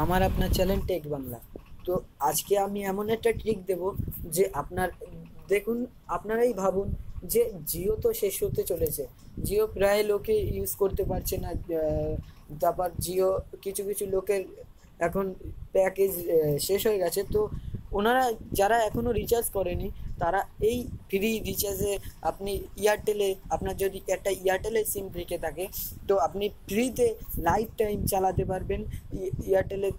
আমার আপনার channel take Bangla. তো আজকে আমি এমন একটা ট্রিক দেব যে আপনার দেখুন, আপনারাই ভাবুন যে জিও তো শেষ হতে চলেছে। জিও প্রায় লোকে ইউজ করতে পারছে না। তারপর জিও কিছু কিছু লোকের এখন প্যাকেজ শেষ হয়ে গেছে। তো ওনারা যারা এখনও রিচার্জ করেনি তারা এই ফ্রি রিচার্জে আপনি এয়ারটেলে, আপনার যদি একটা এয়ারটেলের সিম থেকে থাকে তো আপনি ফ্রিতে লাইফ টাইম চালাতে পারবেন। এয়ারটেলে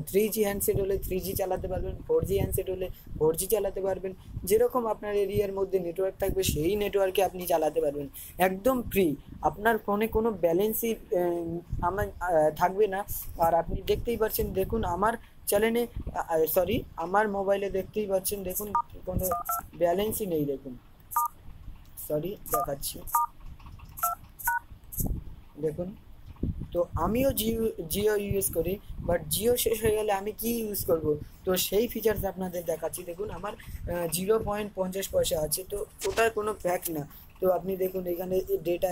থ্রি জি হ্যান্ডসেট হলে 3G চালাতে পারবেন, 4G হ্যান্ডসেট হলে 4G চালাতে পারবেন। যেরকম আপনার এরিয়ার মধ্যে নেটওয়ার্ক থাকবে সেই নেটওয়ার্কে আপনি চালাতে পারবেন একদম ফ্রি। আপনার ফোনে কোনো ব্যালেন্সই আমার থাকবে না। আর আপনি দেখতেই পাচ্ছেন, দেখুন আমার চ্যানেলে, সরি আমার মোবাইলে দেখতেই পাচ্ছেন, দেখুন কোনো ব্যালেন্সই নেই। দেখুন, সরি দেখাচ্ছি, দেখুন। তো আমিও জিও ইউজ করি, বাট জিও শেষ হয়ে গেলে আমি কি ইউজ করব? তো সেই ফিচার্স আপনাদের দেখাচ্ছি। দেখুন আমার 0.50 পয়সা আছে, তো ওটার কোনো প্যাক না। তো আপনি দেখুন এখানে ডেটা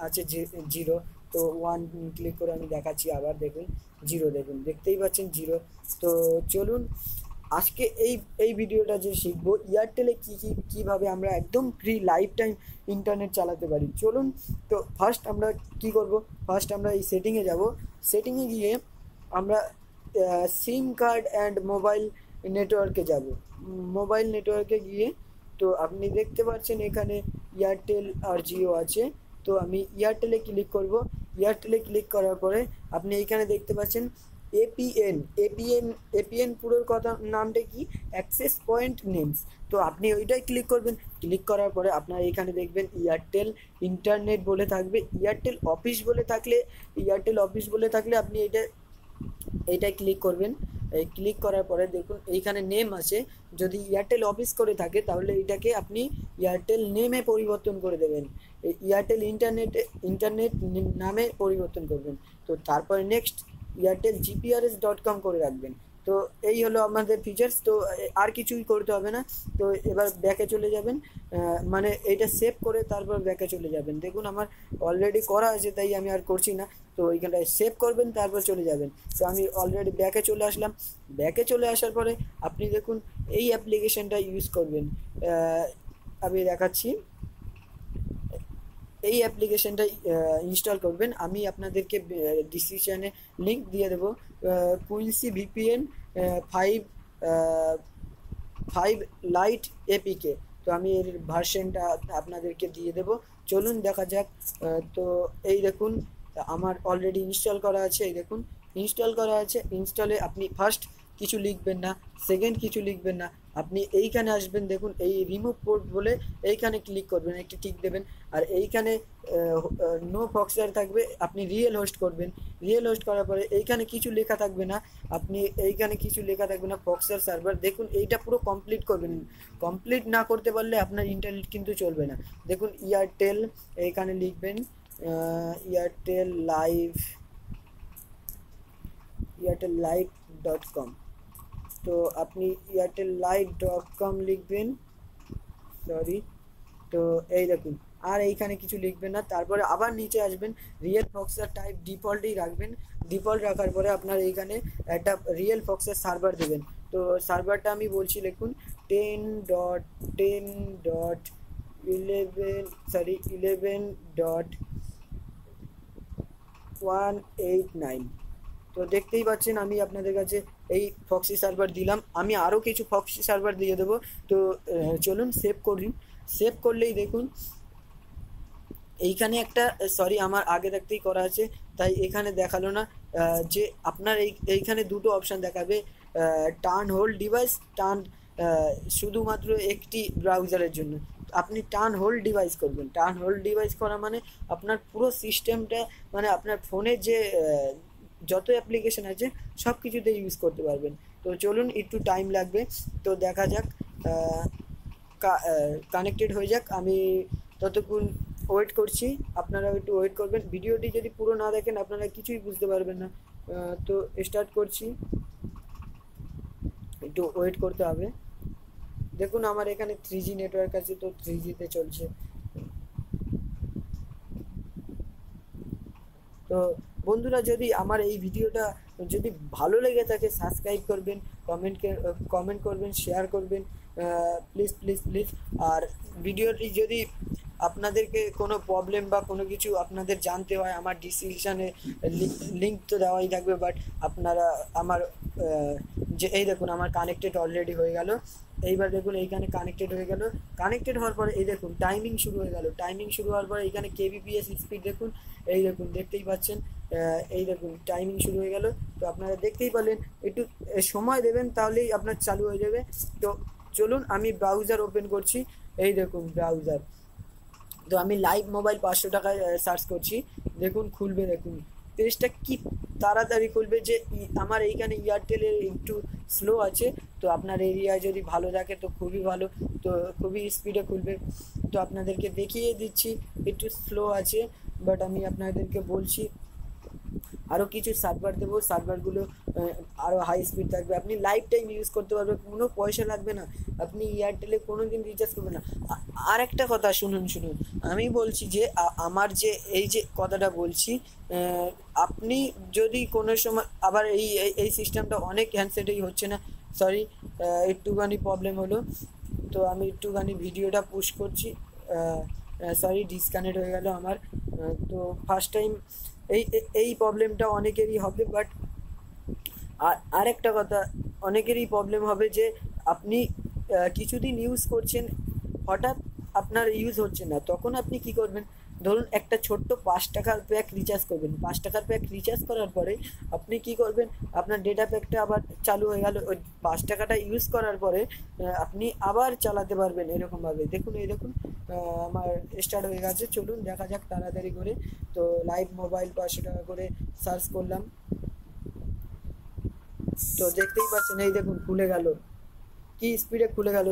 আছে যে 0। তো 1 ক্লিক করে আমি দেখাচ্ছি, আবার দেখুন 0, দেখুন দেখতেই পাচ্ছেন 0। তো চলুন আজকে এই ভিডিওটা যে শিখবো এয়ারটেলে কীভাবে আমরা একদম ফ্রি লাইফ টাইম ইন্টারনেট চালাতে পারি, চলুন। তো ফার্স্ট আমরা কি করব, ফার্স্ট আমরা এই সেটিংয়ে যাব। সেটিংয়ে গিয়ে আমরা সিম কার্ড অ্যান্ড মোবাইল নেটওয়ার্কে যাব। মোবাইল নেটওয়ার্কে গিয়ে তো আপনি দেখতে পাচ্ছেন এখানে এয়ারটেল আর জিও আছে। তো আমি এয়ারটেলে ক্লিক করব। এয়ারটেলে ক্লিক করার পরে আপনি এইখানে দেখতে পাচ্ছেন এপিএন। এপিএন পুরোর কথা নামটা কি, অ্যাক্সেস পয়েন্ট নেমস। তো আপনি ওইটাই ক্লিক করবেন। ক্লিক করার পরে আপনার এখানে দেখবেন এয়ারটেল ইন্টারনেট বলে থাকবে, এয়ারটেল অফিস বলে থাকলে, আপনি এইটাই ক্লিক করবেন। এই ক্লিক করার পরে দেখুন এইখানে নেম আছে। যদি এয়ারটেল অফিস করে থাকে তাহলে এটাকে আপনি এয়ারটেল নেমে পরিবর্তন করে দেবেন, এয়ারটেল ইন্টারনেট নামে পরিবর্তন করবেন। তো তারপরে নেক্সট এয়ারটেল gprs.com করে রাখবেন। তো এই হলো আমাদের ফিচার্স। তো আর কিছুই করতে হবে না। তো এবার ব্যাকে চলে যাবেন, মানে এইটা সেভ করে তারপর ব্যাকে চলে যাবেন। দেখুন আমার অলরেডি করা আছে তাই আমি আর করছি না। তো এইখানটায় সেভ করবেন, তারপর চলে যাবেন। তো আমি অলরেডি ব্যাকে চলে আসলাম। ব্যাকে চলে আসার পরে আপনি দেখুন এই অ্যাপ্লিকেশনটা ইউজ করবেন। আমি দেখাচ্ছি, এই অ্যাপ্লিকেশনটা ইনস্টল করবেন। আমি আপনাদেরকে ডিসক্রিপশানে লিঙ্ক দিয়ে দেবো। Quincy VPN 5 light APK. তো আমি এর ভার্সনটা আপনাদেরকে দিয়ে দেবো, চলুন দেখা যাক। তো এই দেখুন আমার অলরেডি ইনস্টল করা আছে। এই দেখুন ইনস্টল করা আছে। ইনস্টলে আপনি ফার্স্ট কিছু লিখবেন না, সেকেন্ড কিছু লিখবেন না, আপনি এইখানে আসবেন। দেখুন এই রিমুভ পোর্ট বলে এইখানে ক্লিক করবেন, একটি টিক দেবেন। আর এইখানে নো ফক্সার থাকবে, আপনি রিয়েল হোস্ট করবেন। রিয়েল হোস্ট করার পরে এইখানে কিছু লেখা থাকবে না, আপনি এইখানে কিছু লেখা থাকবে না ফক্সার সার্ভার। দেখুন এইটা পুরো কমপ্লিট করবেন। কমপ্লিট না করতে পারলে আপনার ইন্টারনেট কিন্তু চলবে না। দেখুন এয়ারটেল, এইখানে লিখবেন এয়ারটেল লাইভ, এয়ারটেল লাইভ.com। তো আপনি এয়ারটেল লাইভ.com লিখবেন, সরি। তো এই দেখুন আর এইখানে কিছু লিখবেন না, তারপরে আবার নিচে আসবেন। রিয়েল ফক্সার টাইপ ডিফল্টই রাখবেন। ডিফল্ট রাখার পরে আপনার এইখানে একটা রিয়েল ফক্সার সার্ভার দেবেন। তো সার্ভারটা আমি বলছি, লিখুন 10.10.11.189। তো দেখতেই পাচ্ছেন আমি আপনাদের কাছে এই ফক্সি সার্ভার দিলাম, আমি আরও কিছু ফক্সি সার্ভার দিয়ে দেবো। তো চলুন সেভ করুন। সেভ করলেই দেখুন এইখানে একটা, সরি আমার আগে থাকতেই করা আছে তাই এখানে দেখালো না, যে আপনার এইখানে দুটো অপশান দেখাবে, টার্ন হোল্ড ডিভাইস, শুধুমাত্র একটি ব্রাউজারের জন্য। আপনি টার্ন হোল্ড ডিভাইস করবেন। টার্ন হোল্ড ডিভাইস করা মানে আপনার পুরো সিস্টেমটা, মানে আপনার ফোনে যে যত অ্যাপ্লিকেশন আছে সব কিছুতে ইউজ করতে পারবেন। তো চলুন একটু টাইম লাগবে, তো দেখা যাক, কানেক্টেড হয়ে যাক। আমি ততক্ষণ ওয়েট করছি, আপনারাও একটু ওয়েট করবেন। ভিডিওটি যদি পুরো না দেখেন আপনারা কিছুই বুঝতে পারবেন না। তো স্টার্ট করছি, একটু ওয়েট করতে হবে। দেখুন আমার এখানে 3G নেটওয়ার্ক আছে, তো 3Gতে চলছে। তো বন্ধুরা যদি আমার এই ভিডিওটা যদি ভালো লেগে থাকে সাবস্ক্রাইব করবেন, কমেন্ট করবেন, শেয়ার করবেন, প্লিজ প্লিজ প্লিজ। আর ভিডিওটি যদি আপনাদেরকে কোনো প্রবলেম বা কোনো কিছু আপনাদের জানতে হয়, আমার ডিসক্রিপশানে লিঙ্ক তো দেওয়াই থাকবে, বাট আপনারা আমার যে এই দেখুন আমার কানেক্টেড অলরেডি হয়ে গেল। এইবার দেখুন এইখানে কানেক্টেড হয়ে গেল। কানেক্টেড হওয়ার পরে এই দেখুন টাইমিং শুরু হয়ে গেল। টাইমিং শুরু হওয়ার পরে এইখানে কেবিপিএস স্পিড দেখুন, এই দেখুন দেখতেই পাচ্ছেন, এই দেখুন টাইমিং শুরু হয়ে গেল। তো আপনারা দেখতেই পেলেন, একটু সময় দেবেন তাহলেই আপনার চালু হয়ে যাবে। তো চলুন আমি ব্রাউজার ওপেন করছি, এই দেখুন ব্রাউজার। তো আমি লাইভ মোবাইল 500 টাকায় সার্চ করছি, দেখুন খুলবে, দেখুন পেজটা কি তাড়াতাড়ি খুলবে। যে আমার এইখানে এয়ারটেলের একটু স্লো আছে, তো আপনার এরিয়ায় যদি ভালো থাকে তো খুবই ভালো, তো খুবই স্পিডে খুলবে। তো আপনাদেরকে দেখিয়ে দিচ্ছি, একটু স্লো আছে, বাট আমি আপনাদেরকে বলছি আরও কিছু সার্ভার দেবো, সার্ভারগুলো আরও হাই স্পিড থাকবে, আপনি লাইফ টাইম ইউজ করতে পারবেন, কোনো পয়সা লাগবে না, আপনি এয়ারটেলে কোনো দিন রিচার্জ করবেন না। আর একটা কথা শুনুন, আমি বলছি যে আমার যে এই যে কথাটা বলছি, আপনি যদি কোনো সময় আবার এই সিস্টেমটা অনেক হ্যান্ডসেটেই হচ্ছে না, সরি একটুখানি প্রবলেম হলো, তো আমি একটুখানি ভিডিওটা পুশ করছি, সরি ডিসকানেক্ট হয়ে গেল আমার। তো ফার্স্ট টাইম এই প্রবলেমটা অনেকেরই হবে, বাট আর একটা কথা, অনেকেরই প্রবলেম হবে যে আপনি কিছুদিন ইউজ করছেন, হঠাৎ আপনার ইউজ হচ্ছে না, তখন আপনি কি করবেন, ধরুন একটা ছোট্ট 5 টাকার প্যাক রিচার্জ করবেন। 5 টাকার প্যাক রিচার্জ করার পরে আপনি কি করবেন, আপনার ডেটা প্যাকটা আবার চালু হয়ে গেল, ওই 5 টাকাটা ইউজ করার পরে আপনি আবার চালাতে পারবেন এরকমভাবে। দেখুন এই দেখুন আমার স্টার্ট হয়ে গেছে, চলুন দেখা যাক তাড়াতাড়ি করে। তো লাইভ মোবাইল 500 টাকা করে সার্চ করলাম, তো দেখতেই পাচ্ছেন এই দেখুন খুলে গেল, কি স্পিডে খুলে গেল,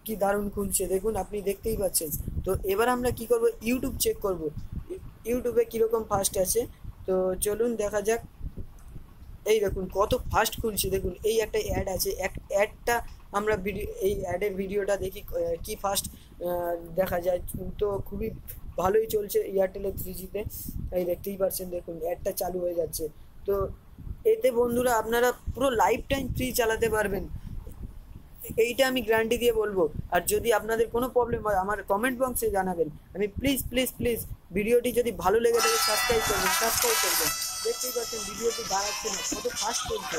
কি দারুণ খুলছে দেখুন, আপনি দেখতেই পাচ্ছেন। তো এবার আমরা কি করব, ইউটিউব চেক করব, ইউটিউবে কীরকম ফাস্ট আছে। তো চলুন দেখা যাক, এই দেখুন কত ফাস্ট খুলছে, দেখুন এই একটা অ্যাড আছে, অ্যাডটা আমরা এই অ্যাডের ভিডিওটা দেখি কি ফাস্ট দেখা যায়। তো খুবই ভালোই চলছে এয়ারটেলের 3Gতে, এই দেখতেই পাচ্ছেন, দেখুন অ্যাডটা চালু হয়ে যাচ্ছে। তো এতে বন্ধুরা আপনারা পুরো লাইফ টাইম ফ্রি চালাতে পারবেন, এইটা আমি গ্যারান্টি দিয়ে বলবো। আর যদি আপনাদের কোনো প্রবলেম হয় আমার কমেন্ট বক্সে জানাবেন, আমি প্লিজ প্লিজ প্লিজ ভিডিওটি যদি ভালো লেগে থাকে সাবস্ক্রাইব করবেন। দেখতেই পাচ্ছেন ভিডিওটি দাঁড়াচ্ছে না, কত ফাস্ট চলছে।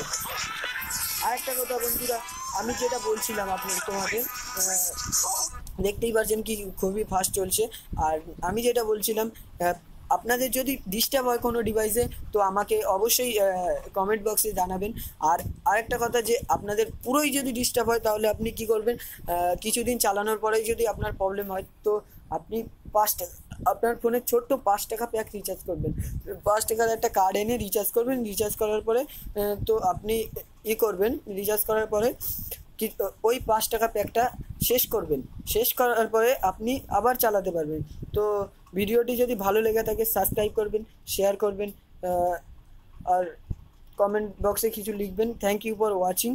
আর একটা কথা বন্ধুরা, আমি যেটা বলছিলাম তোমাদের, দেখতেই পাচ্ছেন কি খুবই ফাস্ট চলছে। আর আমি যেটা বলছিলাম, আপনাদের যদি ডিস্টার্ব হয় কোনো ডিভাইসে তো আমাকে অবশ্যই কমেন্ট বক্সে জানাবেন। আর আরেকটা কথা, যে আপনাদের পুরোই যদি ডিস্টার্ব হয় তাহলে আপনি কি করবেন, কিছুদিন চালানোর পরেই যদি আপনার প্রবলেম হয় তো আপনি 5 টাকা আপনার ফোনে ছোট্ট 5 টাকা প্যাক রিচার্জ করবেন, 5 টাকার একটা কার্ড এনে রিচার্জ করবেন। রিচার্জ করার পরে তো আপনি করবেন, রিচার্জ করার পরে ওই 5 টাকা প্যাকটা শেষ করার পরে আপনি আবার চালাতে পারবেন। তো ভিডিওটি যদি ভালো লেগে থাকে সাবস্ক্রাইব করবেন, শেয়ার করবেন, আর কমেন্ট বক্সে কিছু লিখবেন। Thank you for watching.